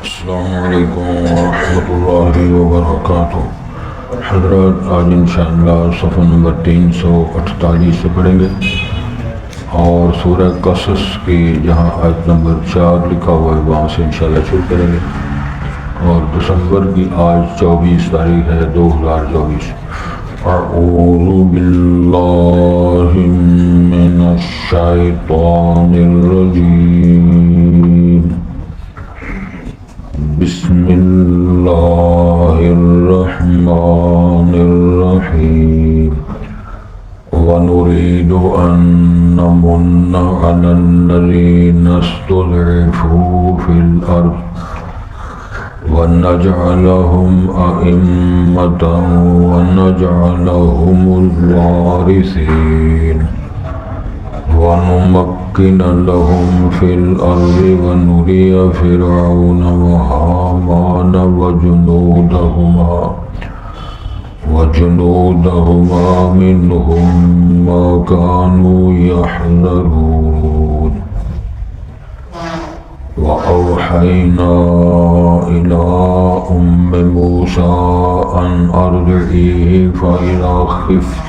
السلام علیکم ورحمۃ اللہ وبرکاتہ۔ حضرات آج انشاءاللہ صفحہ نمبر 348 سے پڑھیں گے، اور سورہ قصص کی جہاں آیت نمبر 4 لکھا ہوا ہے وہاں سے انشاءاللہ شروع کریں گے، اور دسمبر کی آج 24 تاریخ ہے 2024۔ اعوذ باللہ من الشیطان الرجیم، بسم اللہ الرحمن الرحیم۔ وَنُرِيدُ أَن نَّمُنَّ عَلَى الَّذِينَ اسْتُضْعِفُوا فِي الْأَرْضِ وَنَجْعَلَهُمْ أَئِمَّةً وَنَجْعَلَهُمُ الْوَارِثِينَ وَنُمَكِّنَ لَهُمْ فِي الْأَرْضِ وَنُرِيَ فِرْعَوْنَ وَهَامَانَ وَجُنُودَهُمَا مِنْهُمْ مَا كَانُوا يَحْذَرُونَ۔ وَأَوْحَيْنَا إِلَىٰ أُمِّ مُوسَىٰ أَنْ أَرْضِعِيهِ فَإِذَا خِفْتِ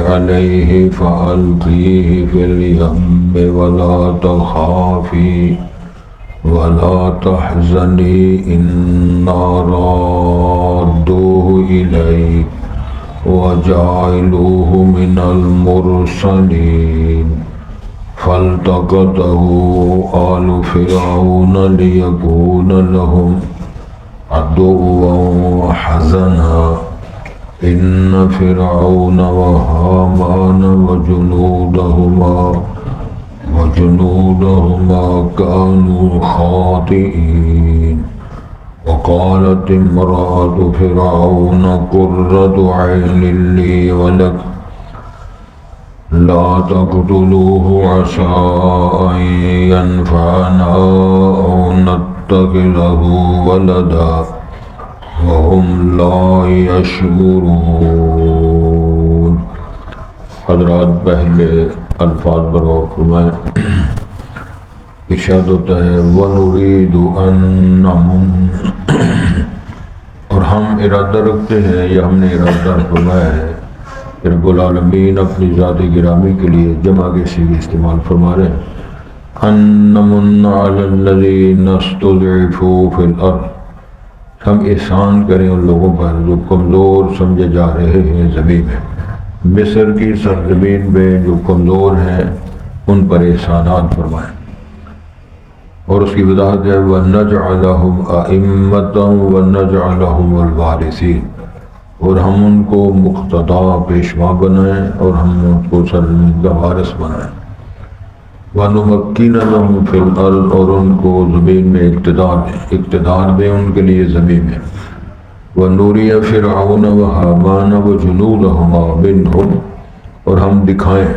عَلَيْهِ فَأَلْقِيهِ فِي الْيَمِّ وَلَا تَخَافِي وَلَا تَحْزَنِي إِنَّا رَادُّوهُ إِلَيْكِ وَجَاعِلُوهُ مِنَ الْمُرْسَلِينَ۔ فَالْتَقَطَهُ آلُ فِرْعَوْنَ لِيَكُونَ لَهُمْ عَدُوًّا وَحَزَنًا إِنَّ فِرْعَوْنَ وَهَامَانَ وَجُنُودَهُمَا كَانُوا خَاطِئِينَ۔ وَقَالَتِ امْرَأَتُ فِرْعَوْنَ قُرَّةُ عَيْنٍ لِّي وَلَكَ لَا تَقْتُلُوهُ عَسَىٰ أَن يَنفَعَنَا أَوْ نَتَّخِذَهُ وَلَدًا وَهُمْ لَا يَشْعُرُونَ۔ حضرات پہلے الفاظ پر غور فرمائیں۔ ارشاد ہوتا ہے وَنُرِيدُ أَن نَّمُنَّ، اور ہم ارادہ رکھتے ہیں یا ہم نے ارادہ فرمایا ہے کہ رب العالمین اپنی ذات گرامی کے لیے جمع کے صیغے استعمال فرما رہے ہیں۔ أَن نَّمُنَّ عَلَى الَّذِينَ اسْتُضْعِفُوا فِي الْأَرْضِ، ہم احسان کریں ان لوگوں پر جو کمزور سمجھے جا رہے ہیں زمین میں۔ مصر کی سرزمین میں جو کمزور ہیں ان پر احسانات فرمائیں، اور اس کی وضاحت ہے وَنَجْعَلَهُمْ أَئِمَّةً وَنَجْعَلَهُمُ الْوَارِثِينَ، اور ہم ان کو مقتدا پیشوا بنائیں اور ہم ان کو سرزمین کا وارث بنائیں۔ وَنُمَكِّنَ لَهُمْ فِي الْأَرْضِ، اور ان کو زمین میں اقتدار دیں ان کے لیے زمین میں۔ وَنُرِيَ فِرْعَوْنَ وَهَامَانَ وَجُنُودَهُمَا مِنْهُمْ، اور ہم دکھائیں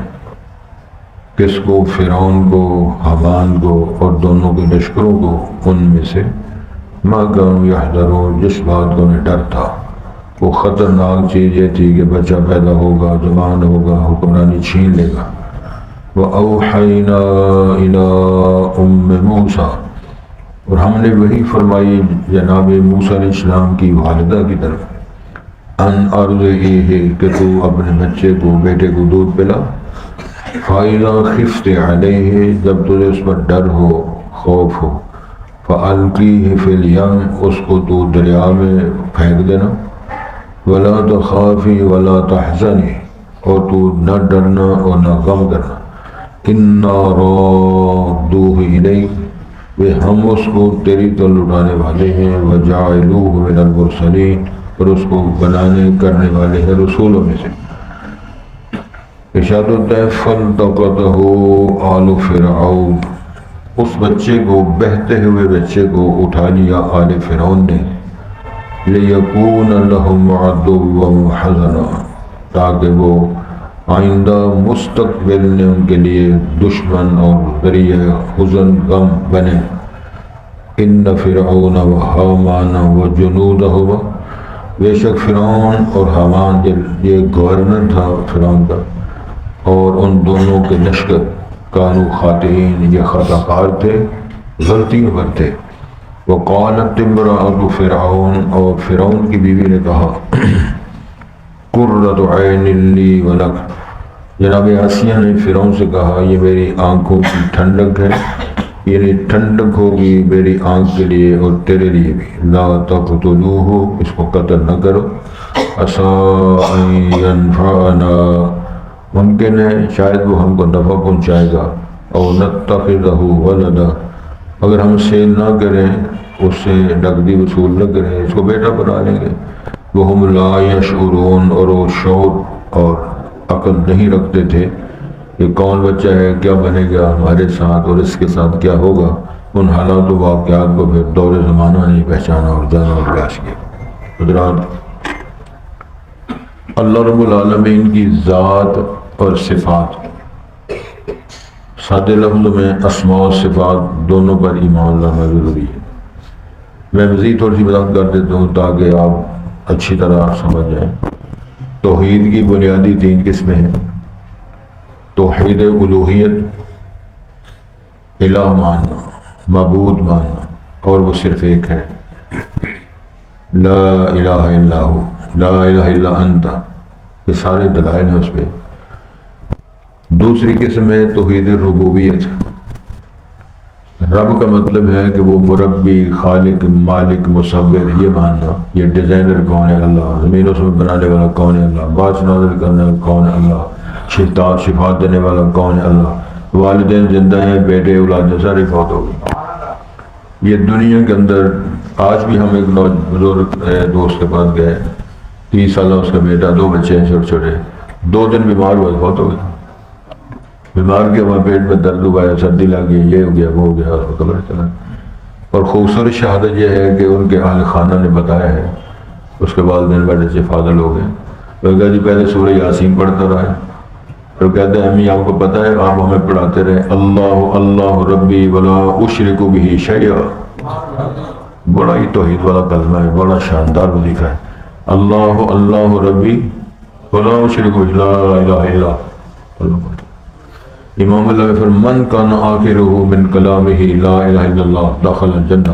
کس کو؟ فرعون کو، حامان کو، اور دونوں کے لشکروں کو ان میں سے مَا كَانُوا يَحْذَرُونَ، جس بات کو انہیں ڈر تھا۔ وہ خطرناک چیز یہ تھی کہ بچہ پیدا ہوگا، جوان ہوگا، حکمرانی چھین لے گا۔ وَأَوْحَيْنَا إِلَىٰ أُمِّ مُوسَىٰ، اور ہم نے وحی فرمائی جناب موسیٰ علیہ السلام کی والدہ کی طرف، ان ارضعیہ، کہ تو اپنے بچے کو، بیٹے کو دودھ پلا۔ فَإِذَا خِفْتِ عَلَيْهِ، جب تجھے اس پر ڈر ہو، خوف ہو، فَأَلْقِيهِ فِي الْيَمِّ، اس کو تو دریا میں پھینک دینا۔ وَلَا تَخَافِي وَلَا تَحْزَنِي، اور تو نہ ڈرنا اور نہ غم کرنا۔ إِنَّا رَادُّوهُ إِلَيْكَ، وہ ہم اس کو تیری طرف لوٹانے والے ہیں۔ وَجَاعِلُوهُ مِنَ الْمُرْسَلِينَ، اور اس کو کرنے والے ہیں رسولوں میں سے۔ ارشاد ہوتا ہے فَالْتَقَطَهُ آلُ فِرْعَوْنَ، اس بچے کو، بہتے ہوئے بچے کو اٹھا لیا آل فرعون نے، لِيَكُونَ لَهُمْ عَدُوًّا وَحَزَنًا، تاکہ وہ آئندہ مستقبل میں ان کے لیے دشمن اور ذریعہ حزن غم بنے۔ ان فرعون و حامان و جنودہما، بے شک فرعون اور حامان یہ گورنر تھا فرعون کا، اور ان دونوں کے لشکر کانو خاطئین یہ خطا کار تھے، غلطیوں پر تھے۔ وقالت امرأۃ فرعون، اور فرعون کی بیوی نے کہا قرۃ عین لی ولک، جناب آسیہ نے فرعون سے کہا یہ میری آنکھوں کی ٹھنڈک ہے، یعنی ٹھنڈک ہوگی میری آنکھ کے لیے اور تیرے لیے بھی، لا تقتلوہ، اس کو قتل نہ کرو، عسیٰ ان ینفعنا، ممکن ہے شاید وہ ہم کو نفع پہنچائے گا، او نتخذہ ولدا، اگر ہم سیل نہ کریں اس سے نقدی وصول نہ کریں اس کو بیٹا بنا لیں گے، وہم لا یشعرون، اور وہ شعور اور عقل نہیں رکھتے تھے کہ کون بچہ ہے، کیا بنے گا ہمارے ساتھ اور اس کے ساتھ کیا ہوگا۔ ان حالات و واقعات کو پھر دور زمانہ نہیں پہچانا اور جانا اور قیاس کیا۔ حضرات، اللہ رب العالمین کی ذات اور صفات، سادے لفظ میں اسماء و صفات دونوں پر ایمان لانا ضروری ہے۔ میں مزید تھوڑی سی وضاحت کر دیتا ہوں تاکہ آپ اچھی طرح سمجھ جائیں۔ توحید کی بنیادی 3 قسمیں ہیں، توحید الوہیت، الہ ماننا، معبود ماننا، اور وہ صرف ایک ہے، لا الہ الا ہو، لا الہ الا انت، یہ سارے دلائل ہیں اس پہ۔ دوسری قسم ہے توحید الربوبیت، رب کا مطلب ہے کہ وہ مربی، خالق، مالک، مصور، یہ ماننا، یہ ڈیزائنر کون ہے اللہ، زمین و سماوات بنانے والا کون ہے اللہ، بارش نازل کرنے والا کون ہے اللہ، شفاعت دینے والا کون ہے اللہ، والدین زندہ ہیں، بیٹے اولادیں ساری فوت ہو گئی۔ یہ دنیا کے اندر آج بھی ہم ایک بزرگ دوست کے پاس گئے، 30 سالہ اس کا بیٹا، 2 بچے ہیں چھوٹے چھوٹے، 2 دن بیمار ہوا فوت ہو گیا۔ بیمار کے وہاں پیٹ میں درد ہوا ہے، سردی لگ گئی، یہ ہو گیا وہ ہو گیا، اور وہ قبر چلا۔ اور خوبصورت شہادت یہ ہے کہ ان کے اہل خانہ نے بتایا ہے، اس کے والدین بڑے سے فاضل ہو گئے۔ وہ کہا جی پہلے سورہ یاسین پڑھتا رہا ہے، پھر کہتے ہیں امی آپ کو پتہ ہے آپ ہمیں پڑھاتے رہے اللہ اللہ ربی ولا اشرک بہ شیئا، بڑا ہی توحید والا کلمہ ہے، بڑا شاندار وظیفہ ہے، اللہ اللہ ربی ولا اشرک بہ لا الہ الا اللہ۔ امام اللہ فرماتے من کان آخرہ من کلامہ لا الہ الا اللہ دخل الجنہ،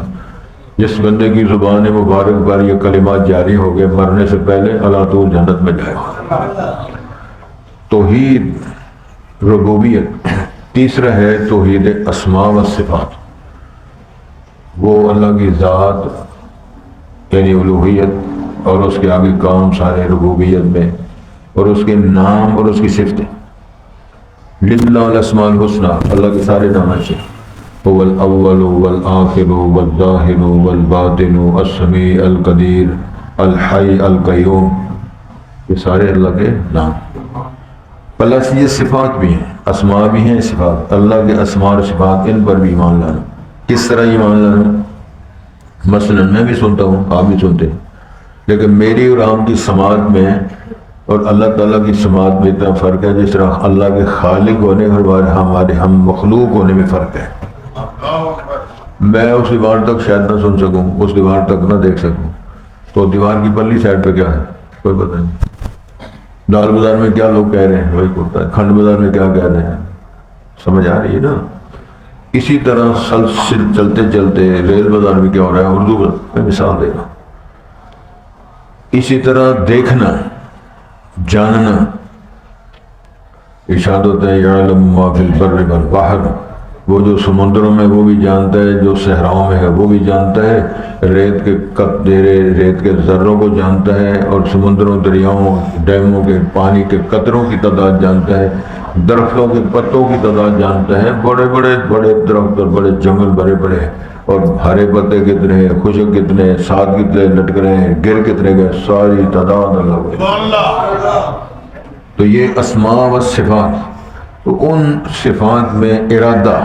جس بندے کی زبان مبارک پر یہ کلمات جاری ہو گئے مرنے سے پہلے اللہ طول جنت میں جائے گا۔ توحید ربوبیت۔ تیسرا ہے توحید اسماء و صفات، وہ اللہ کی ذات یعنی الوہیت اور اس کے آگے کام سارے ربوبیت میں، اور اس کے نام اور اس کی صفتیں۔ للہ الاسماء الحسنى، اللہ کے سارے نام اچھے، هو الاول والآخر والظاہر والباطن السمیع القدیر الحی القیوم، یہ سارے اللہ کے نام۔ پلس یہ صفات بھی ہیں، اسماء بھی ہیں، صفات، اللہ کے اسماء اور صفات، ان پر بھی ایمان لانا۔ کس طرح ایمان لانا؟ مثلا میں بھی سنتا ہوں، آپ بھی سنتے ہیں، لیکن میری اور آپ کی سماعت میں اور اللہ تعالیٰ کی سماعت میں اتنا فرق ہے جس طرح اللہ کے خالق ہونے اور ہمارے ہم مخلوق ہونے میں فرق ہے۔ میں اس دیوار تک شاید نہ سن سکوں، اس دیوار تک نہ دیکھ سکوں، تو دیوار کی پرلی سائڈ پہ کیا ہے کوئی پتہ نہیں۔ لال بازار میں کیا لوگ کہہ رہے ہیں وہی ہوتا ہے، کھنڈ بازار میں کیا کہہ رہے ہیں، سمجھ آ رہی ہے نا؟ اسی طرح سلسل چلتے چلتے ریل بازار میں کیا ہو رہا ہے، اردو میں مثال دے گا۔ اسی طرح دیکھنا، جاننا، ارشاد ہوتا ہے یعلم ما فی البر والبحر، وہ جو سمندروں میں وہ بھی جانتا ہے، جو صحراؤں میں ہے وہ بھی جانتا ہے، ریت کے قطرے، ریت کے ذروں کو جانتا ہے، اور سمندروں، دریاؤں، ڈیموں کے پانی کے قطروں کی تعداد جانتا ہے، درختوں کے پتوں کی تعداد جانتا ہے، بڑے بڑے درخت اور بڑے جنگل بڑے بڑے، اور ہرے پتے کتنے ہیں، خشک کتنے ہیں، ساتھ کتنے لٹک رہے ہیں، گر کتنے گئے، ساری تعداد اللہ۔ تو یہ اسماء و صفات، تو ان صفات میں ارادہ،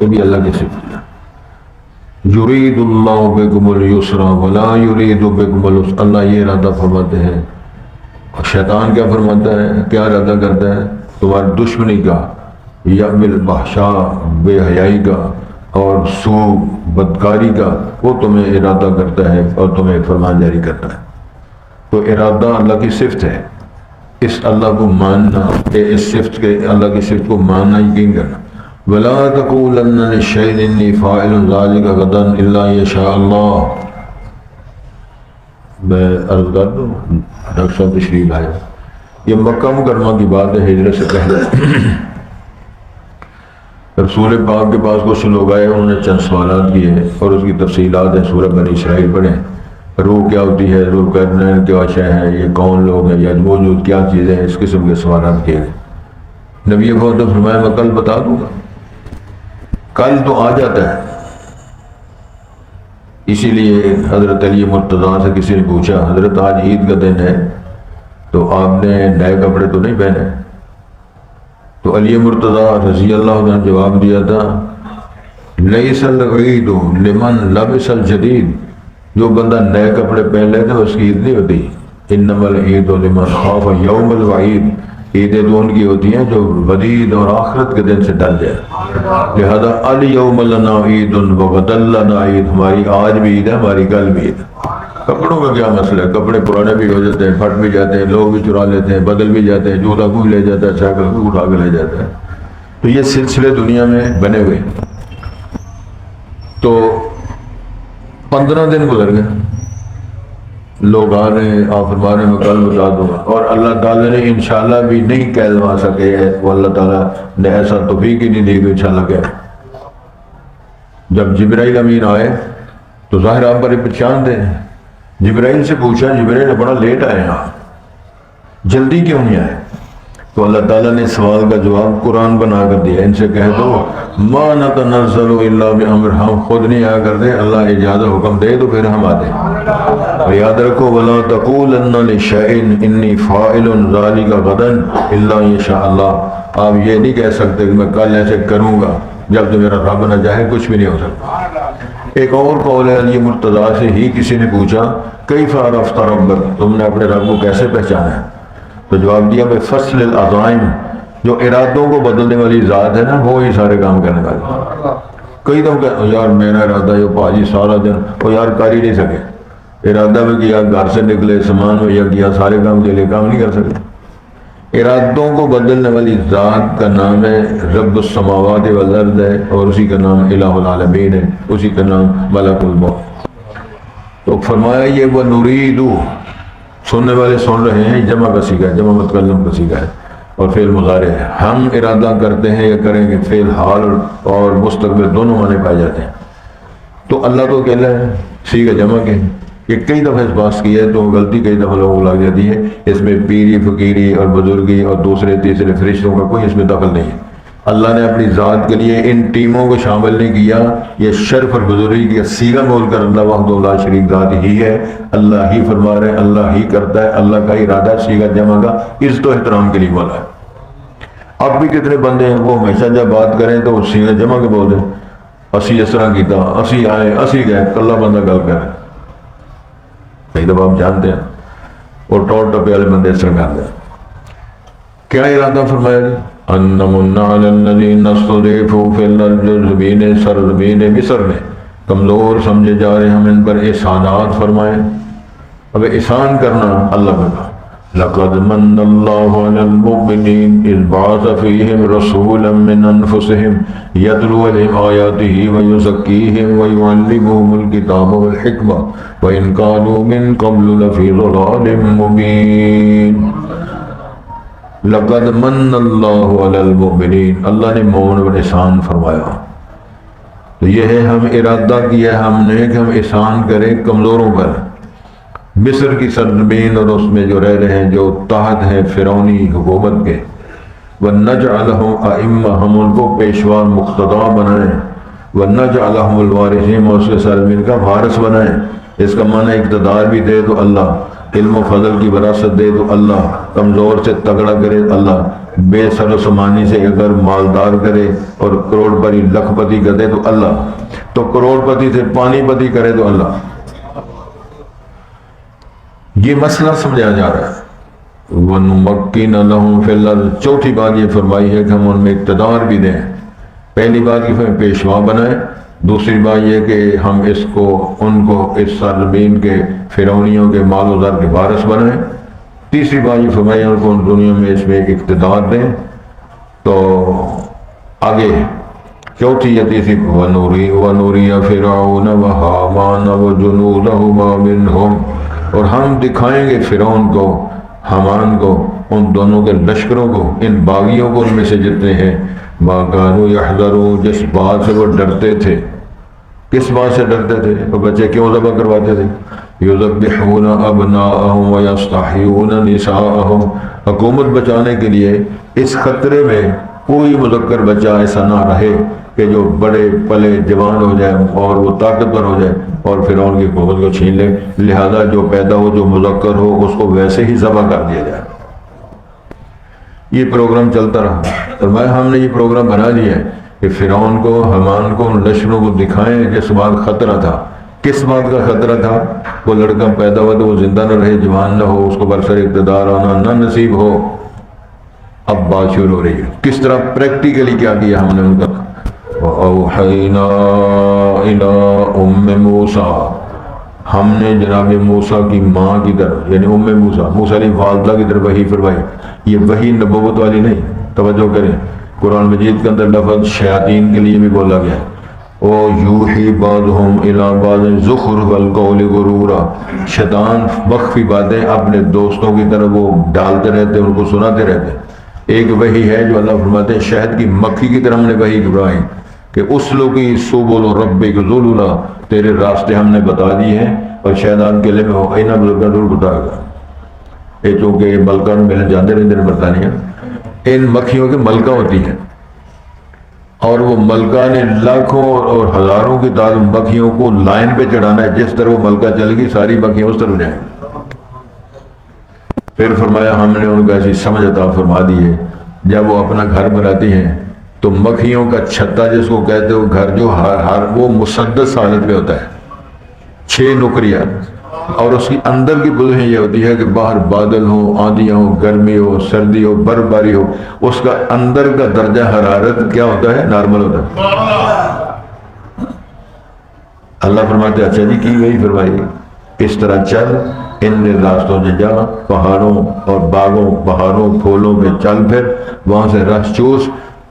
یہ بھی اللہ کی صفت ہے۔ یرید اللہ بکم الیسر ولا یرید بکم العسر، اللہ یہ ارادہ فرماتے ہیں، اور شیطان کیا فرماتا ہے، کیا ارادہ کرتا ہے؟ تمہاری دشمنی کا، یا بالفحشاء، بے حیائی کا، اور سو بدکاری کا وہ تمہیں ارادہ کرتا ہے اور تمہیں فرمان جاری کرتا ہے۔ تو ارادہ اللہ کی صفت ہے، اس اللہ کو ماننا، اس صفت کے اللہ کی صفت کو ماننا، یقین کرنا۔ وَلَا تَقُولَنَّ لِشَيْءٍ إِنِّي فَاعِلٌ ذَلِكَ غَدًا إِلَّا أَن يَشَاءَ اللَّهُ۔ میں عرض کر دوں، ڈاکٹر صاحب تشریف آئے، یہ مکہ مکرمہ کی بات ہے، ہجرت سے پہلے رسول پاک کے پاس کچھ لوگ آئے، انہوں نے چند سوالات کیے اور اس کی تفصیلات ہیں، سورہ بنی اسرائیل پڑھیں۔ روح کیا ہوتی ہے، روح کرنین کیا شے ہے، یہ کون لوگ ہیں، یا موجود کیا چیزیں ہیں، اس قسم کے سوالات کیے گئے۔ نبی کو تو فرمایا میں کل بتا دوں گا، کل تو آ جاتا ہے۔ اسی لیے حضرت علی مرتضیٰ سے کسی نے پوچھا، حضرت آج عید کا دن ہے تو آپ نے نئے کپڑے تو نہیں پہنے؟ تو علی مرتضیٰ رضی اللہ عنہ نے جواب دیا تھا، لیس العید لمن لبس الجدید، جو بندہ نئے کپڑے پہن لیتا ہے اس کی عید نہیں ہوتی۔ انما العید لمن خاف یوم الوعید، عیدیں تو ان کی ہوتی ہیں جو وعید اور آخرت کے دن سے ڈر جائے۔ لہذا الیوم لنا عید وغدا لنا عید، ہماری آج بھی عید ہے، ہماری کل بھی عید ہے۔ کپڑوں کا کیا مسئلہ ہے، کپڑے پرانے بھی ہو جاتے ہیں، پھٹ بھی جاتے ہیں، لوگ بھی چرا لیتے ہیں، بدل بھی جاتے ہیں، جوتا کوئی لے جاتا ہے، سائیکل کوئی اٹھا کے لے جاتا ہے۔ تو یہ سلسلے دنیا میں بنے ہوئے۔ تو 15 دن گزر گئے، لوگ آ رہے ہیں، آپ فرما رہے ہیں میں کل بتا دوں گا، اور اللہ تعالیٰ نے انشاءاللہ بھی نہیں کہلوا سکے، وہ اللہ تعالیٰ نے ایسا توفیق ہی نہیں دی کہ انشاءاللہ کہہ۔ جب جبرائیل امین آئے تو ظاہر آپ پر پہچان دے، جبرائیل سے پوچھا، جبرائیل بڑا لیٹ آئے آپ، جلدی کیوں نہیں آئے؟ تو اللہ تعالیٰ نے سوال کا جواب قرآن بنا کر دیا، ان سے کہہ دو ما نتنزل الا بامر، ہم خود نہیں آیا کرتے، اللہ اجازت حکم دے تو پھر ہم آتے ہیں۔ اور یاد رکھو ولا تقولن لشیء انی فاعل ذلک غدا الا ان شاء اللہ، آپ یہ نہیں کہہ سکتے کہ میں کل ایسے کروں گا، جب تو میرا رب نہ چاہے کچھ بھی نہیں ہو سکتا۔ ایک اور قول ہے علی مرتضیٰ سے ہی کسی نے پوچھا کیف عرفت ربک، تم نے اپنے رب کو کیسے پہچانا ہے؟ تو جواب دیا میں فصل العزائم، جو ارادوں کو بدلنے والی ذات ہے نا، وہی سارے کام کرنے والی۔ کئی دفعہ کہ یار میرا ارادہ ہے پاجی سارا دن، وہ یار کر ہی نہیں سکے، ارادہ میں کیا، گھر سے نکلے سامان میں کیا، سارے کام کے لیے کام نہیں کر سکے۔ ارادوں کو بدلنے والی ذات کا نام ہے رب السماوات والارض ہے، اور اسی کا نام الہ العالمین ہے، اسی کا نام ملک الموت۔ تو فرمایا یہ وہ نریدو، سننے والے سن رہے ہیں، جمع کا سیگا ہے، جمع متکلم کا سیگا ہے، اور فعل مضارع ہے۔ ہم ارادہ کرتے ہیں یا کریں گے، فعل حال اور مستقبل دونوں معنی پائے جاتے ہیں۔ تو اللہ تو اکیلا ہے، سیگا جمع کے، یہ کئی دفعہ اس بات کی ہے تو غلطی کئی دفعہ لوگوں کو لگ جاتی ہے، اس میں پیری فقیری اور بزرگی اور دوسرے تیسرے فرشتوں کا کوئی اس میں دخل نہیں ہے۔ اللہ نے اپنی ذات کے لیے ان ٹیموں کو شامل نہیں کیا، یہ شرف اور بزرگی کا سیغہ بول کر اللہ وحدہ لا شریک ذات ہی ہے، اللہ ہی فرما رہے ہیں، اللہ ہی کرتا ہے، اللہ کا ارادہ سیغہ جمع کا عزت و احترام کے لیے بولا ہے۔ اب بھی کتنے بندے ہیں وہ ہمیشہ جب بات کریں تو سیغہ جمع کے بول دیں، اسی اس طرح کیتا، اسی آئے، اسی گئے، اللہ بندہ گل کرے، کئی دفعہ آپ جانتے ہیں، اور ٹوٹ ٹپے والے بندے اس طرح کرتے ہیں۔ کیا ارادہ فرمایا جی؟ انمن علی الذین استضعفوا فی الارض، زمین سرزمین مصر میں کمزور سمجھے جا رہے ہیں، ہم ان پر احسانات فرمائیں۔ اب احسان کرنا اللہ کا، لقد من اللہ علی المؤمنین اذ بعث فیہم رسولا من انفسہم یتلو علیہم آیاتہ ویزکیہم ویعلمہم الکتاب والحکمہ وإن كانوا من قبل لفی ضلال مبین۔ لقد من اللہ علی المؤمنین، اللہ نے مومن پر احسان فرمایا۔ تو یہ ہے ہم ارادہ کیا ہم نے کہ ہم احسان کریں کمزوروں پر۔ مصر کی سرزمین اور اس میں جو رہ رہے ہیں، جو تحت ہیں فرعونی حکومت کے، وَنَجْعَلَهُمْ أَئِمَّةً، ہم ان کو پیشوا مقتدیٰ بنائیں، وَنَجْعَلَهُمُ الْوَارِثِينَ، اور اس کے سرزمین کا وارث بنائیں۔ اس کا معنی اقتدار بھی دے تو اللہ، علم و فضل کی وراثت دے تو اللہ، کمزور سے تگڑا کرے اللہ، بے سر و سمانی سے اگر مالدار کرے اور کروڑ پتی لکھ پتی کر دے تو اللہ، تو کروڑ پتی سے پانی پتی کرے تو اللہ۔ یہ مسئلہ سمجھا جا رہا ہے۔ وَنُمَكِّنَ لَهُمْ فِي الْأَرْضِ، چوتھی بات یہ فرمائی ہے کہ ہم ان میں اقتدار بھی دیں۔ پہلی بات کہ ہمیں پیشوا بنائیں، دوسری بات یہ کہ ہم ان کو اس سرزمین کے فرعونیوں کے مال و زر کے وارث بنائیں. تیسری بات یہ فرمایا ان کو دنیا میں اس میں اقتدار دیں. تو آگے چوتھی یا تیسری وَنُرِيَ فِرْعَوْنَ وَحَامَانَ وَجُنُودَهُمَا مِنْهُمْ، اور ہم دکھائیں گے فرعون کو، حامان کو، ان دونوں کے لشکروں کو، ان باغیوں کو، ان میں سے جتنے ہیں، مَا كَانُوا يَحْذَرُونَ، جس بات سے وہ ڈرتے تھے. کس بات سے ڈرتے تھے؟ وہ بچے کیوں ذبح کرواتے تھے؟ يُذَبِّحُونَ أَبْنَاءَهُمْ وَيَسْتَحْيُونَ نِسَاءَهُمْ، حکومت بچانے کے لیے اس خطرے میں کوئی مذکر بچہ ایسا نہ رہے کہ جو بڑے پلے جوان ہو جائے اور وہ طاقتور ہو جائے اور فرعون کی حکومت کو چھین لے. لہذا جو پیدا ہو، جو مذکر ہو، اس کو ویسے ہی ذبح کر دیا جائے. یہ پروگرام چلتا رہا. اور ہم نے یہ پروگرام بنا لیا ہے کہ فرعون کو، حامان کو، ان لشکروں کو دکھائیں جس بات خطرہ تھا. کس بات کا خطرہ تھا؟ وہ لڑکا پیدا ہوا تو وہ زندہ نہ رہے، جوان نہ ہو، اس کو برسر اقتدار ہونا نہ نصیب ہو. اب بات شروع ہو رہی ہے کس طرح پریکٹیکلی کیا کیا ہم نے ان کا. وَأَوْحَيْنَا إِلَىٰ أُمِّ مُوسَىٰ، ہم نے جناب موسیٰ کی ماں کی طرف، یعنی موسیٰ علیہ والدہ کی طرف وحی فرمائی. یہ وحی نبوت والی نہیں، توجہ کریں. قرآن مجید کے اندر لفظ شیاطین کے لیے بھی بولا گیا ہے. او یوحی بعضهم الی بعض زخرف القول غرورا، شیطان مخفی باتیں اپنے دوستوں کی طرف وہ ڈالتے رہتے، ان کو سناتے رہتے. ایک وحی ہے جو اللہ فرماتے ہیں شہد کی مکھی کی طرح ہم نے وحی فرمائی کہ اسلوکی سبل ربک ذللا، تیرے راستے ہم نے بتا دیے ہیں. اور شیطان کے لیے میں ہو اینا ضرور بتائے گا. یہ چونکہ ملکہ میں جاتے رہتے ہیں برطانیہ، ان مکھیوں کے ملکہ ہوتی ہیں اور وہ ملکہ نے لاکھوں اور ہزاروں کی تعداد مکھیوں کو لائن پہ چڑھانا ہے. جس طرح وہ ملکہ چل گئی ساری مکھیاں اس طرف جائیں. پھر فرمایا ہم نے ان کو ایسی سمجھ عطا فرما دی ہے جب وہ اپنا گھر بناتی ہیں تو مکھیوں کا چھتا جس کو کہتے ہو گھر، جو ہر وہ مسدس حالت میں ہوتا ہے، 6 نکریاں، اور اس کی اندر کی پوزیشن یہ ہوتی ہے کہ باہر بادل ہو، آندھیاں ہو، گرمی ہو، سردی ہو، برف باری ہو، اس کا اندر کا درجہ حرارت کیا ہوتا ہے؟ نارمل ہوتا ہے. اللہ فرماتے اچھا جی کی وہی فرمائی اس طرح چل، ان راستوں سے جا، پہاڑوں اور باغوں، بہاروں، پھولوں میں چل، پھر وہاں سے رس چوس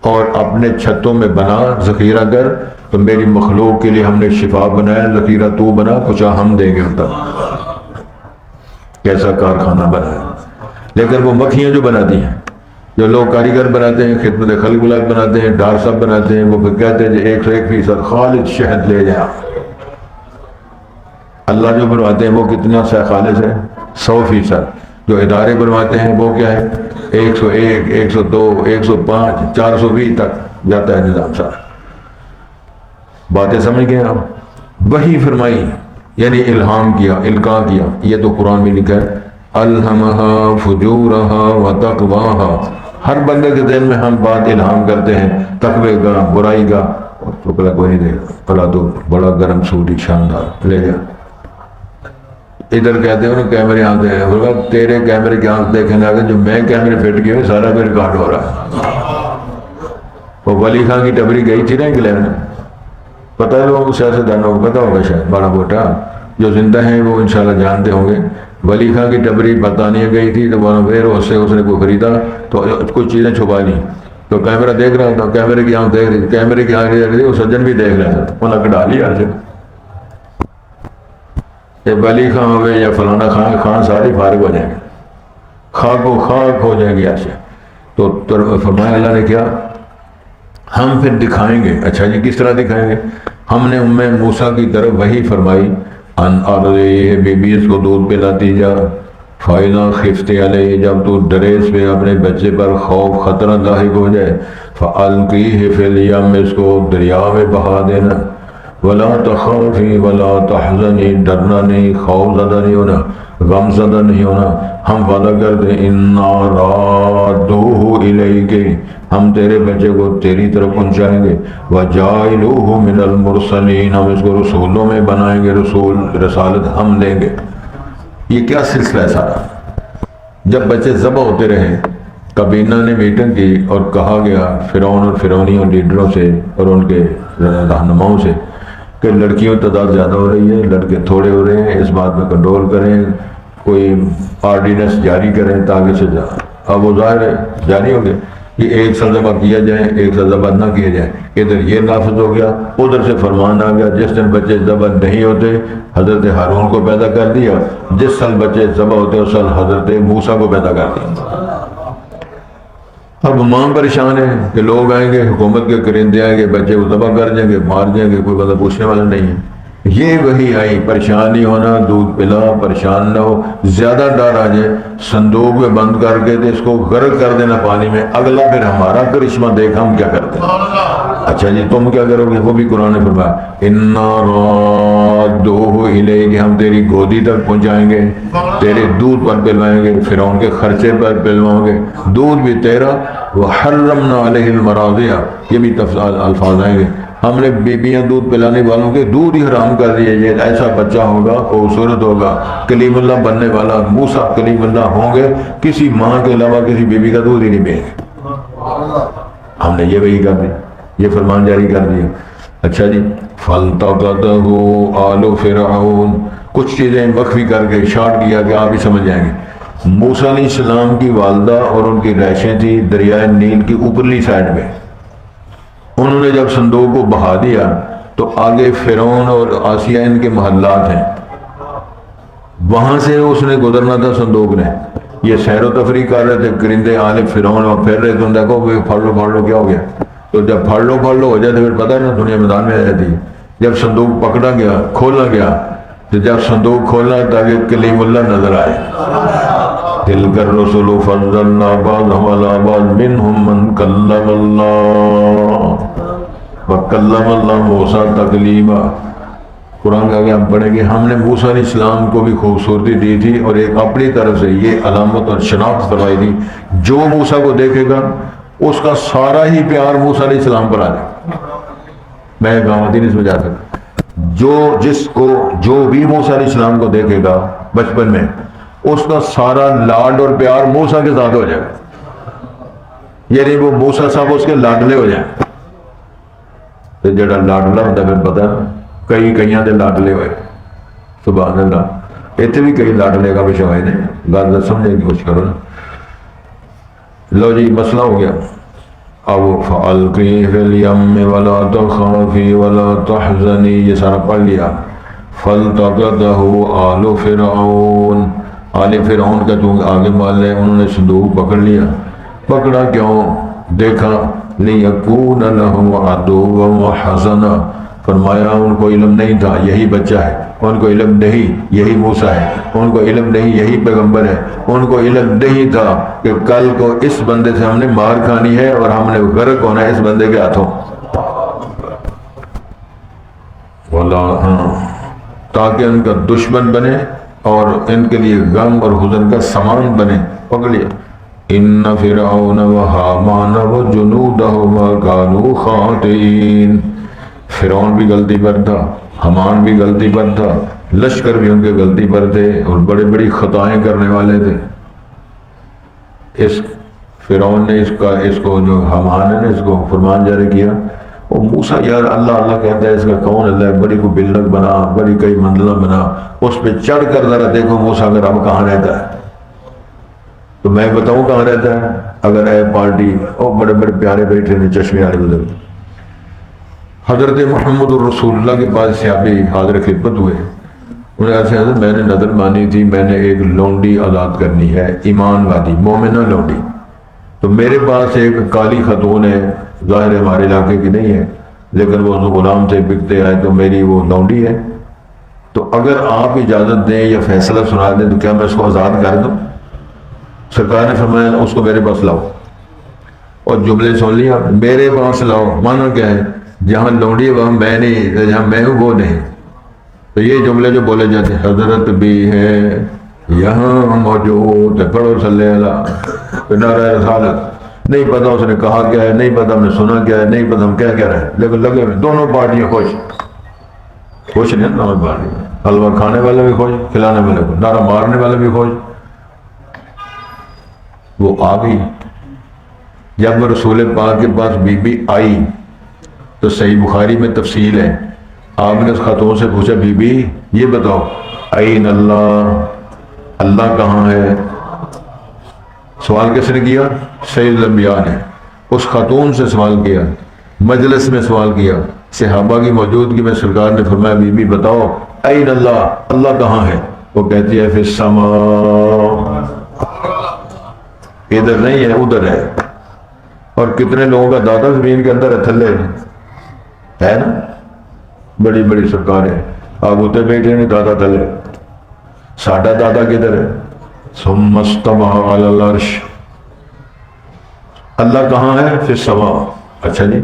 اور اپنے چھتوں میں بنا، ذخیرہ کر. تو میری مخلوق کے لیے ہم نے شفا بنایا، ذخیرہ تو بنا، کچھ ہم دیں گے. ہوتا کیسا کارخانہ بنایا. لیکن وہ مکھیاں جو بناتی ہیں، جو لوگ کاریگر بناتے ہیں، خدمت خلق بلاک بناتے ہیں، ڈار صاحب بناتے ہیں، وہ پھر کہتے ہیں 101% خالص شہد لے جائیں. اللہ جو بنواتے ہیں وہ کتنا خالص ہے؟ 100%. جو ادارے بنواتے ہیں وہ کیا ہے؟ 101، 102، 105، 420 تک جاتا ہے نظام سارا. باتیں سمجھ گئے آپ؟ وہی فرمائی یعنی الہام کیا، القاء کیا. یہ تو قرآن میں لکھا ہے الہمہا فجورہا وتقواہا. ہر بندے کے ذہن میں ہم بات الہام کرتے ہیں تقوی کا، برائی کا. تو پہلا کوئی نہیں دے گا، پہلا تو بڑا گرم سوٹی شاندار لے جا. ادھر کہتے ہیں کیمرے آتے ہیں، تیرے کیمرے کی آنکھ دیکھنے آگے جو میں کیمرے فٹ کیے ہوئے سارا میں ریکارڈ ہو رہا ہے. وہ ولی خان کی ٹبری گئی تھی نا انگلینڈ میں، پتہ ہے لوگوں کو، سیاستدانوں کو پتہ ہوگا شاید، بڑا موٹا جو زندہ ہیں وہ انشاءاللہ جانتے ہوں گے. ولی خان کی ٹبری برطانیہ گئی تھی تو وہاں ویر اس نے کوئی خریدا تو کچھ چیزیں چھپا لی. تو کیمرہ دیکھ رہا تھا، کیمرے کی آنکھ دیکھ رہی تھی، کیمرے کی آنکھ دیکھ رہی تھی، وہ سجن بھی دیکھ رہا تھا. انہوں نے کٹا لیا سے یہ ولی خان ہوئے یا فلانا خان سارے فارغ ہو جائیں گے، خاک و خاک ہو جائیں گے ایسے. تو فرمایا اللہ نے کیا، ہم پھر دکھائیں گے. اچھا جی کس طرح دکھائیں گے؟ ہم نے ام موسیٰ کی طرف وہی فرمائی ان آرزی بی بی اس کو دودھ پلاتی جا، فائدہ خفتے علیہ، جب تو ڈرے اس پہ اپنے بچے پر خوف خطرہ لاحق ہو جائے، فَأَلْقِيهِ فِي الْيَمِّ، اس کو دریا میں بہا دینا. ولا تخافی ولا تحزنی، ڈرنا نہیں، خوف زدہ نہیں ہونا، غم زدہ نہیں ہونا. ہم وعدہ کرتے انا رادوہ الیک، ہم تیرے بچے کو تیری طرف پہنچائیں گے. وجاعلوہ من المرسلین، ہم اس کو رسولوں میں بنائیں گے، رسالت ہم لیں گے. یہ کیا سلسلہ ہے سارا؟ جب بچے ذبح ہوتے رہے، کابینہ نے میٹنگ کی اور کہا گیا فرعون اور فرعونیوں لیڈروں سے اور ان کے رہنماؤں سے کہ لڑکیوں تعداد زیادہ ہو رہی ہے، لڑکے تھوڑے ہو رہے ہیں، اس بات پہ کنٹرول کریں، کوئی آرڈیننس جاری کریں تاکہ سے اب وہ ظاہر ہے جاری ہو گئے کہ ایک سلزمہ کیا جائے، ایک سلزمہ نہ کیا جائے، ادھر یہ نافذ ہو گیا، ادھر سے فرمان آ گیا جس دن بچے ذبح نہیں ہوتے حضرت ہارون کو پیدا کر دیا، جس سال بچے ذبح ہوتے اس سال حضرت موسیٰ کو پیدا کر دیا۔ اب ماں پریشان ہے کہ لوگ آئیں گے، حکومت کے کرندے آئیں گے، بچے کو ذبح کر جائیں گے، مار جائیں گے، کوئی بندہ پوچھنے والا نہیں ہے۔ یہ وہی آئی، پریشان نہیں ہونا، دودھ پلا، پریشان نہ ہو، زیادہ ڈر آ جائے صندوق میں بند کر کے اس کو غرق کر دینا پانی میں، اگلا پھر ہمارا کرشمہ دیکھا ہم کیا کرتے ہیں۔ اچھا جی تم کیا کرو گے؟ وہ بھی قرآن نے فرمایا اِنَّا رَادُّوهُ إِلَيْكَ، ہم تیری گودی تک پہنچائیں گے، تیرے دودھ پر پلوائیں گے، فرعون کے خرچے پر پلواؤں گے، دودھ بھی تیرا، وَحَرَّمْنَا عَلَيْهِ الْمَرَاضِعَ، یہ بھی الفاظ آئیں گے، ہم نے بیبیاں دودھ پلانے والوں کے دودھ ہی حرام کر دیے، یہ ایسا بچہ ہوگا خوبصورت ہوگا کلیم اللہ بننے والا، موسیٰ کلیم اللہ ہوں گے، کسی ماں کے علاوہ کسی بیوی کا دودھ ہی نہیں پئیں گے۔ ہم نے یہ وہی کر دی، یہ فرمان جاری کر دیا۔ اچھا جی فَالْتَقَطَهُ آلُ فِرْعَوْنَ، کچھ چیزیں مخفی کر کے شارٹ کیا کہ آپ ہی سمجھ جائیں گے۔ موسیٰ علیہ السلام کی والدہ اور ان کی رہائشیں تھی دریائے نیل کی اوپرلی سائڈ میں، انہوں نے جب صندوق کو بہا دیا تو آگے فرعون اور آسیہ ان کے محلات ہیں، وہاں سے اس نے گزرنا تھا صندوق نے، یہ سیر و تفریح کر رہے تھے، کرندے آلے فرعون اور پھر رہے تھے، دیکھو پھڑ لو کیا ہو گیا، تو جب پھڑ لو ہو جائے تو پھر پتہ ہے نا دنیا میدان میں آ جاتی ہے۔ جب صندوق پکڑا گیا، کھولا گیا، تو جب صندوق کھولا تاکہ کلیم اللہ نظر آئے، تِلْكَ الرُّسُلُ فَضَّلْنَا بَعْضَهُمْ عَلَىٰ بَعْضٍ مِّنْهُم مَّن كَلَّمَ اللَّهُ وَكَلَّمَ اللَّهُ مُوسَىٰ تَكْلِيمًا۔ قرآن کا آگے ہم پڑھیں گے ہم نے موسیٰ علیہ السلام کو بھی خوبصورتی دی تھی اور ایک اپنی طرف سے یہ علامت اور شناخت فرمائی تھی، جو موسیٰ کو دیکھے گا اس کا سارا ہی پیار موسیٰ علیہ السلام پر آ جائے۔ میں گاؤں نہیں سمجھا سکتا، جو بھی موسیٰ علیہ السلام کو دیکھے گا بچپن میں اس کا سارا لاڈ اور پیار موسیٰ کے ساتھ ہو جائے گا، یعنی وہ موسیٰ صاحب اس کے لاڈلے ہو جائیں۔ تو جڑا لاڈلا ہوتا پھر پتہ کئیاں دے لاڈلے ہوئے، سبحان اللہ، اتنے بھی کئی لاڈلے کا پچھا ہوئے نہیں، گل سمجھنے کی کوشش کرو نا۔ لو جی مسئلہ ہو گیا، اب فَأَلْقِي فِي الْيَمِّ وَلَا تَخَافِي وَلَا تَحْزَنِي، یہ سارا پڑھ لیا۔ فَالْتَقَطَهُ آلُ فِرْعَوْنَ، آل فرعون کا چونکہ آگے مال ہے، انہوں نے صندوق پکڑ لیا۔ پکڑا کیوں؟ دیکھا لِيَكُونَ لَهُمْ عَدُوًّا وَحَزَنًا، فرمایا ان کو علم نہیں تھا یہی بچہ ہے، ان کو علم نہیں یہی موسیٰ ہے، ان کو علم نہیں یہی پیغمبر ہے، ان کو علم نہیں تھا کہ کل کو اس بندے سے ہم نے مار کھانی ہے اور ہم نے غرق ہونا ہے اس بندے کے ہاتھوں، تاکہ ان کا دشمن بنے اور ان کے لیے غم اور حزن کا سامان بنے۔ پکڑ لیا۔ ان فرعون وہامان وجنودہما کانوا خاطئین، فرعون بھی غلطی پر تھا، حمان بھی غلطی پر تھا، لشکر بھی ان کے غلطی پر تھے اور بڑی بڑی خطائیں کرنے والے تھے۔ اس فرعون نے اس کو جو حمان نے اس کو فرمان جاری کیا، وہ موسیٰ یار اللہ اللہ کہتا ہے، اس کا کون اللہ ہے، بڑی کو بلڈنگ بنا، بڑی کئی منزلہ بنا، اس پہ چڑھ کر ذرا دیکھو موسیٰ اگر اب کہاں رہتا ہے تو میں بتاؤں کہاں رہتا ہے۔ اگر اے پارٹی اور بڑے بڑے پیارے بیٹھے نے چشمے والے گزر، حضرت محمد الرسول اللہ کے پاس صحابی حاضر خدمت ہوئے، انہیں ایسے حضرت میں نے نظر مانی تھی، میں نے ایک لونڈی آزاد کرنی ہے، ایمان والی مومنہ لونڈی، تو میرے پاس ایک کالی خاتون ہے، ظاہر ہمارے علاقے کی نہیں ہے لیکن وہ غلام سے بکتے آئے تو میری وہ لونڈی ہے، تو اگر آپ اجازت دیں یا فیصلہ سنا دیں تو کیا میں اس کو آزاد کر دوں؟ سرکار نے فرمایا اس کو میرے پاس لاؤ، اور جملے سن لیا، میرے پاس لاؤ مانا کیا ہے، جہاں لونڈی وہاں میں نہیں، جہاں میں ہوں وہ نہیں، تو یہ جملے جو بولے جاتے ہیں حضرت بھی ہے یہاں موجود ہے، پڑھو صلی اللہ، نعرہ رسالت، نہیں پتا اس نے کہا کیا ہے، نہیں پتا ہم نے سنا کیا ہے، نہیں پتا ہم کیا کہہ رہے ہیں، لیکن لگے ہوئے دونوں پارٹیاں خوش نہیں، دونوں پارٹیاں، حلوہ کھانے والے بھی خوش، کھلانے والے خوش، نعرہ مارنے والے بھی خوش۔ وہ آ گئی، جب رسول پاک کے پاس بی بی آئی تو صحیح بخاری میں تفصیل ہے آپ نے اس خاتون سے پوچھا بی بی یہ بتاؤ این اللہ، اللہ کہاں ہے؟ سوال کس نے کیا؟ سید الانبیاء نے اس خاتون سے سوال کیا، مجلس میں سوال کیا، صحابہ کی موجودگی میں سرکار نے فرمایا بی بی بتاؤ این اللہ، اللہ کہاں ہے؟ وہ کہتی ہے فی السماء، ادھر نہیں ہے ادھر ہے۔ اور کتنے لوگوں کا دادا زمین کے اندر ہے، تھلے ہے نا، بڑی بڑی سرکاریں، آپ اتنے بیٹھے نہیں، دادا تھلے۔ ساڈا دادا کدھر ہے؟ ثم استوى علی العرش، اللہ کہاں ہے؟ فی السماء۔ اچھا جی،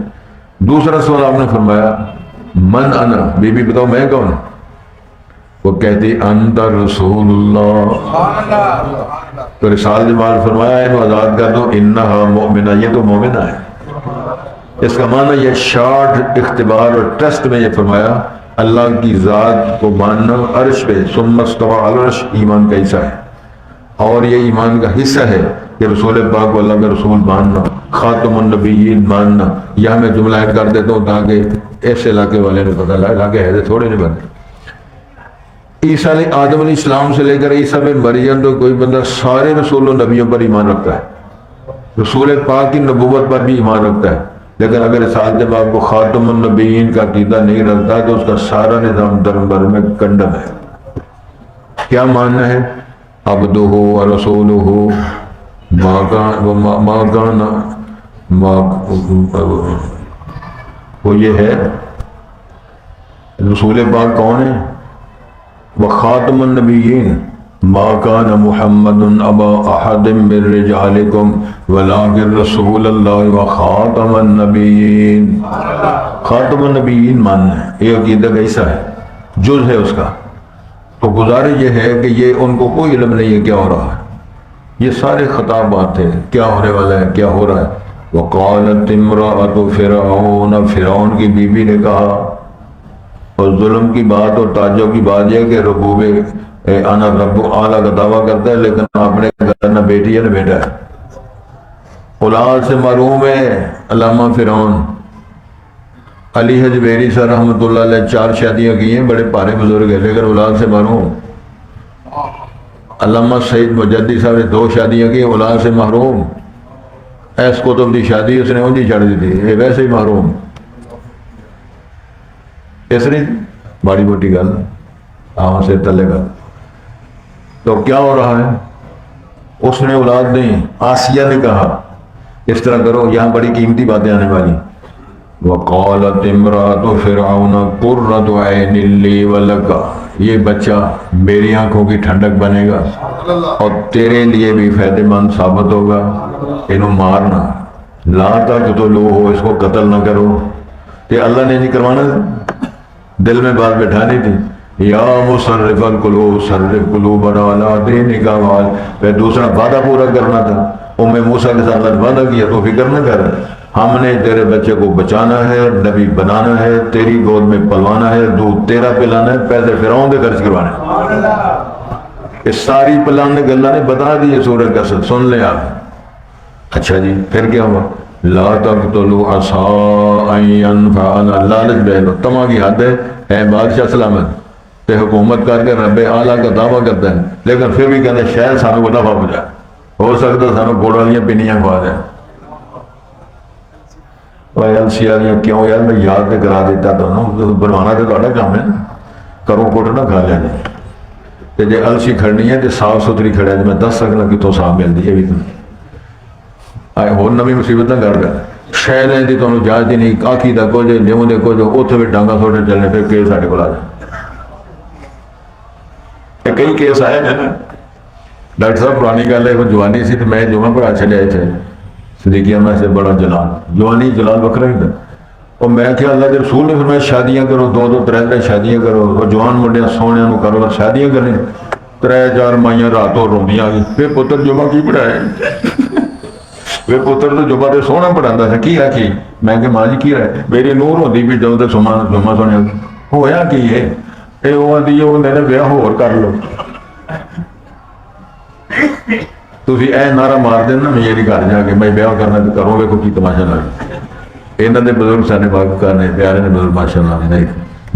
دوسرا سوال آپ نے فرمایا من انا، بی بی بتاؤ میں کون؟ وہ کہتی انت رسول اللہ۔ تو رسالت جمال فرمایا انہوں آزاد کر دو، انہا مؤمنہ، یہ تو مومنہ ہے۔ اس کا معنی یہ شارٹ اختبار اور ٹیسٹ میں یہ فرمایا اللہ کی ذات کو ماننا، عرش پہ ثم استوى علی العرش ایمان کا حصہ ہے، اور یہ ایمان کا حصہ ہے کہ رسول پاک کو اللہ کا رسول ماننا، خاتم النبیین ماننا۔ یہاں میں جملہ ایڈ کر دیتا ہوں تاکہ اس علاقے والے نے پتہ لگا، علاقے ہے تھوڑے نہیں بنتے۔ عیسیٰ علیہ آدم علیہ السلام سے لے کر عیسیٰ بن مریم تو کوئی بندہ سارے رسول و نبیوں پر ایمان رکھتا ہے، رسول پاک کی نبوت پر بھی ایمان رکھتا ہے، لیکن اگر رسالت پاک کو خاتم النبیین کا عقیدہ نہیں رکھتا تو اس کا سارا نظام درم بر میں کنڈم ہے۔ کیا ماننا ہے؟ عبدہ و رسولہ، وہ یہ ہے رسول پاک کون ہے؟ وخاتم النبیین ما کان محمد ابا احد من رجالکم ولکن رسول اللہ وخاتم النبیین۔ خاتم النبیین ماننا ہے، یہ عقیدہ کیسا ہے، جز ہے اس کا۔ تو گزارش یہ ہے کہ یہ ان کو کوئی علم نہیں ہے کیا ہو رہا ہے، یہ سارے خطابات ہیں کیا ہونے والا ہے، کیا ہو رہا ہے۔ وقالت امرأۃ فرعون، فرعون کی بیوی نے کہا، اور ظلم کی بات اور تعجب کی بات یہ کہ ربوب انا رب اعلیٰ کا دعویٰ کرتا ہے لیکن آپ نے کہا نہ بیٹی ہے نہ بیٹا ہے، اولاد سے محروم ہے۔ علامہ فرعون علی حجویری صاحب رحمۃ اللہ علیہ 4 شادیاں کی ہیں، بڑے پارے بزرگ ہیں لیکن اولاد سے محروم۔ علامہ سعید مجدی صاحب نے 2 شادیاں کی، اولاد سے محروم۔ ایس کتب دی شادی اس نے اونجی چھڑ دی تھی، یہ ویسے ہی محروم۔ اس نے بڑی موٹی گل آواں سے تلے گا۔ تو کیا ہو رہا ہے؟ اس نے اولاد نہیں، آسیہ نے کہا اس طرح کرو، یہاں بڑی قیمتی باتیں آنے والی۔ وقالت امرأۃ فرعون قرۃ عین لی ولک، یہ بچہ میری آنکھوں کی ٹھنڈک بنے گا اور تیرے لیے بھی فائدہ مند ثابت ہوگا، انہوں مارنا، لا تقتلوہ، اس کو قتل نہ کرو۔ کہ اللہ نے نہیں کروانا، دل میں بات بٹھانی تھی، یا مصرف القلوب صرف قلوبنا علی دینک، پھر دوسرا وعدہ پورا کرنا تھا۔ ام موسیٰ کے ساتھ وعدہ کیا تو فکر نہ کر، ہم نے تیرے بچے کو بچانا ہے، نبی بنانا ہے، تیری گود میں پلوانا ہے، دودھ تیرا پلانا ہے، پیسے فرعون کے خرچ کروانے۔ یہ ساری پلان اللہ نے بتا دی ہے سورہ قصص، سن لیں آپ۔ اچھا جی پھر کیا ہوا؟ لا تقتلوا عسى ان ينفعنا، لالچ بہ لو، تما کی حد ہے، اے بادشاہ سلامت تے حکومت کر کے رب اعلیٰ کا دعویٰ کرتا ہے لیکن پھر بھی کہتے ہیں شاید سانوں کو نفع ہو جائے، ہو سکتا سانوں گڑ والیاں پنیاں کھوا جائے۔ کیوں یار میں یاد نہیں کرا دیتا تو بنوانا تو تھوڑا کام ہے نا، کرو کوٹ نہ کھا لیا جائے۔ جی السی کھڑنی ہے تو صاف ستھری کھڑے میں دس سکنا کتوں صاف ملتی ہے بھی تم آئے ہو نوی مصیبت نہ کر کر شاید ہے تو انہوں جاج دی نہیں آخی دا کو جو نیوں دے کو جو اتھے بھی ڈانگا تھوڑے چلنے پھر کیس آٹے کو لا جائے۔ کئی کیس آئے ہیں نا، ڈاکٹر صاحب پرانی گل ہے، وہ جوانی سی تو میں جمعہ پڑھا چلے آئے تھے صدیقیہ میں سے بڑا جلال، جوانی جلال بکرا ہی تھا، اور میں کیا اللہ کے رسول نے فرمایا شادیاں کرو، 2 3 شادیاں کرو، اور جوان منڈیاں سونے نو کرو، شادیاں کریں، 3 4 مائیاں راتوں روندیاں آگئی، پھر پتر جمعہ کی پڑھائے، پھر پتر تو جمعہ تے سونا پڑھاتا تھا، کی ہے کی میں کہ ماں جی کی رہے میری نور ہوتی بھی جب تے جمعہ سونے ہویا کی ہے اے وہ آدھی وہ میرے بیاہ ہور کر لو، تو پھر اے نعرہ مار دینا میری گھر جا کے میں بیاہ کرنا تو کرو گے کو کی تماشا لگے۔ انہوں نے بزرگ سانے باغ کرنے پیارے نے بزرگ ماشاء اللہ نہیں،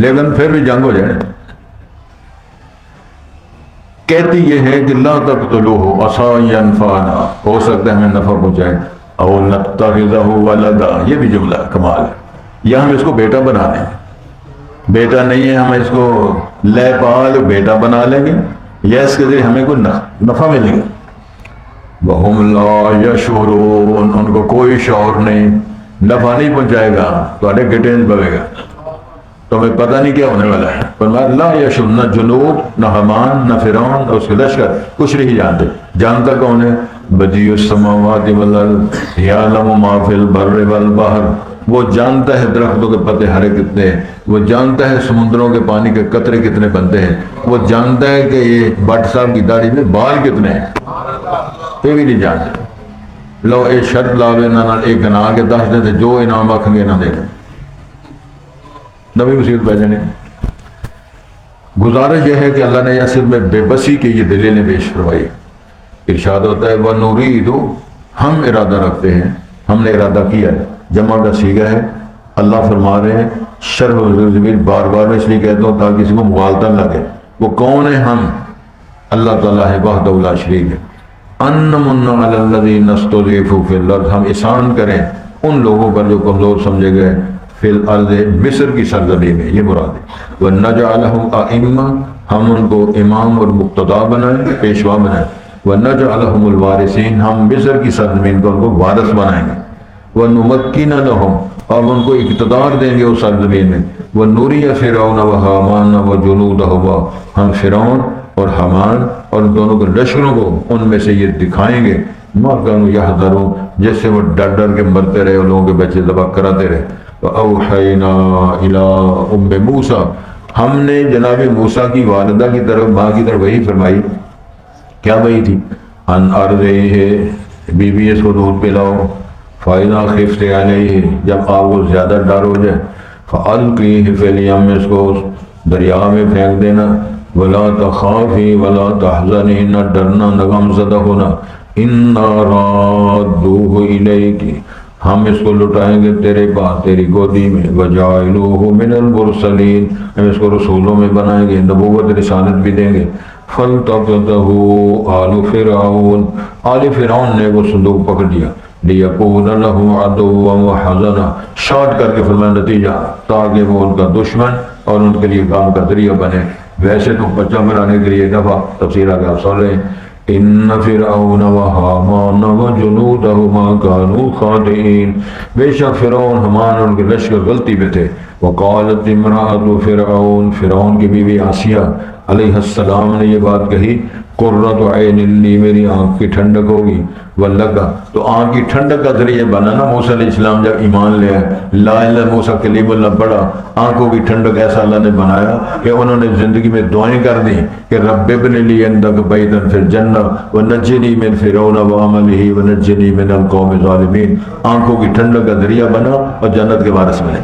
لیکن پھر بھی جنگ ہو جائے. کہتی یہ ہے کہ لا تقتلوہ عسى ان ينفعنا، ہو سکتا ہے ہمیں نفع پہنچائے، او نتخذہ ولدا، یہ بھی جملہ کمال ہے. یا ہم اس کو بیٹا بنا لیں گے، بیٹا نہیں ہے ہم اس کو لے پال بیٹا بنا لیں گے، یا اس کے ذریعے ہمیں کوئی نفع ملے گا. وَهُمْ لَا يَشْعُرُونَ، ان کو کوئی شعور نہیں، نفع نہیں پہنچائے گا تو اڈے گٹینج بگے گا، تمہیں پتہ نہیں کیا ہونے والا ہے. فرمایا لا یشعر، نہ جنود، نہ حمان، نہ فرعون اور اس کے لشکر کچھ نہیں جانتے. جانتا کون ہے؟ بدیع السماوات والارض یعلم ما فی البر والبحر، وہ جانتا ہے درختوں کے پتے ہرے کتنے ہیں، وہ جانتا ہے سمندروں کے پانی کے قطرے کتنے بنتے ہیں، وہ جانتا ہے کہ یہ بٹ صاحب کی داڑھی میں بال کتنے ہیں، یہ بھی نہیں جانتے. لو اے شرط لاوے نہ ایک گنا کے 10 دن جو انعام آکھیں گے نہ دے گا. نبی مصیبت بھیجنے. گزارش یہ ہے کہ اللہ نے اصل میں بے بسی کی یہ دلیلیں پیش فرمائی. ارشاد ہوتا ہے وَنُرِيدُ، ہم ارادہ رکھتے ہیں، ہم نے ارادہ کیا ہے، جمع کا صیغہ ہے. اللہ فرما رہے ہیں شرح ضمیر بار بار میں اس لیے کہتا ہوں تاکہ کسی کو مغالطہ نہ لگے. وہ کون ہے؟ ہم اللہ تعالیٰ ہے وحدہ لا شریک ہے. أَنَّمُنَّ عَلَى الَّذِينَ اسْتُضْعِفُوا فِي الْأَرْضِ، ہم احسان کریں ان لوگوں پر جو کمزور سمجھے گئے، فی الارض مصر کی سرزمین میں، یہ مراد ہے. وَنَجْعَلَهُمْ أَئِمَّةً، ہم ان کو امام اور مقتدا بنائیں، پیشوا بنائیں. وَنَجْعَلَهُمُ الْوَارِثِينَ، ہم مصر کی سرزمین کو ان کو وارث بنائیں گے. وَنُمَكِّنَ لَهُمْ، اور ان کو اقتدار دیں گے اس سرزمین میں. وَنُرِيَ فِرْعَوْنَ وَهَامَانَ وَجُنُودَهُمَا، ہم فرعون اور حامان اور دونوں کے لشکروں کو ان میں سے یہ دکھائیں گے. مَا كَانُوا يَحْذَرُونَ، جس سے وہ ڈر ڈر کے مرتے رہے اور لوگوں کے بچے ذبح کراتے رہے. وَأَوْحَيْنَا إِلَىٰ أُمِّ مُوسَىٰ، ہم نے جناب موسیٰ کی والدہ کی طرف، ماں کی طرف وحی فرمائی. کیا وحی تھی؟ ان أَرْضِعِهِ، بیوی اس کو دودھ پلاؤ. فَإِذَا خِفْتِ عَلَيْهِ، جب آپ کو زیادہ ڈر ہو جائے، فَأَلْقِيهِ فِي الْيَمِّ، اس کو دریا میں پھینک دینا. وَلَا تَخَافِي وَلَا تَحْزَنِي، نہ ڈرنا نہ غم زدہ ہونا. إِنَّا رَادُّوهُ إِلَيْكِ، ہم اس کو لٹائیں گے تیرے پاس، تیری گودی میں. وَجَعَلُوهُ مِنَ الْمُرْسَلِينَ، ہم اس کو رسولوں میں بنائیں گے، نبوت رسالت بھی دیں گے. فَالْتَقَطَهُ آلُ فِرْعَوْنَ، آل فرعون نے وہ صندوق پکڑ لیا. لِيَكُونَ لَهُ عَدُوًّا وَحَزَنًا، شارٹ کر کے فرمایا نتیجہ، تاکہ وہ ان کا دشمن اور ان کے لیے کام کا ذریعہ بنے. ویسے تو بچہ بنانے کے لیے دفعہ تفسیر آگے آپ سن رہے ہیں. ان فرعون وحامان وجنودهما كانوا خاطئين، بے شک فرعون، حمان اور ان کے لشکر غلطی پہ تھے. وقالت امرأة فرعون، فرعون کی بیوی آسیہ علیہ السلام نے یہ بات کہی. قرۃ عین لی، میری آنکھ کی ٹھنڈک ہوگی. ولگا، تو آنکھ کی ٹھنڈک کا ذریعہ بنا نا موسیٰ علیہ السلام جب ایمان لے آئے، لا الہ موسیٰ کلیم اللہ پڑھا، آنکھوں کی ٹھنڈک ایسا اللہ نے بنایا کہ انہوں نے زندگی میں دعائیں کر دی کہ رب ابن لی عندک بیتا فی الجنہ ونجنی من فرعون وعملہ ونجنی من القوم الظالمین. آنکھوں کی ٹھنڈک کا ذریعہ بنا اور جنت کے وارث بنے.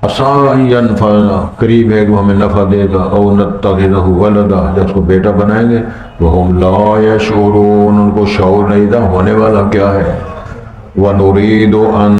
عَسَىٰ يَنفَعُنَا، قریب ہے کہ وہ ہمیں نفع دے گا. او نتخذہ ولدا، جب اس کو بیٹا بنائیں گے. وَهُمْ لَا يَشْعُرُونَ، ان کو شعور نہیں تھا ہونے والا کیا ہے. وَنُرِيدُ أَن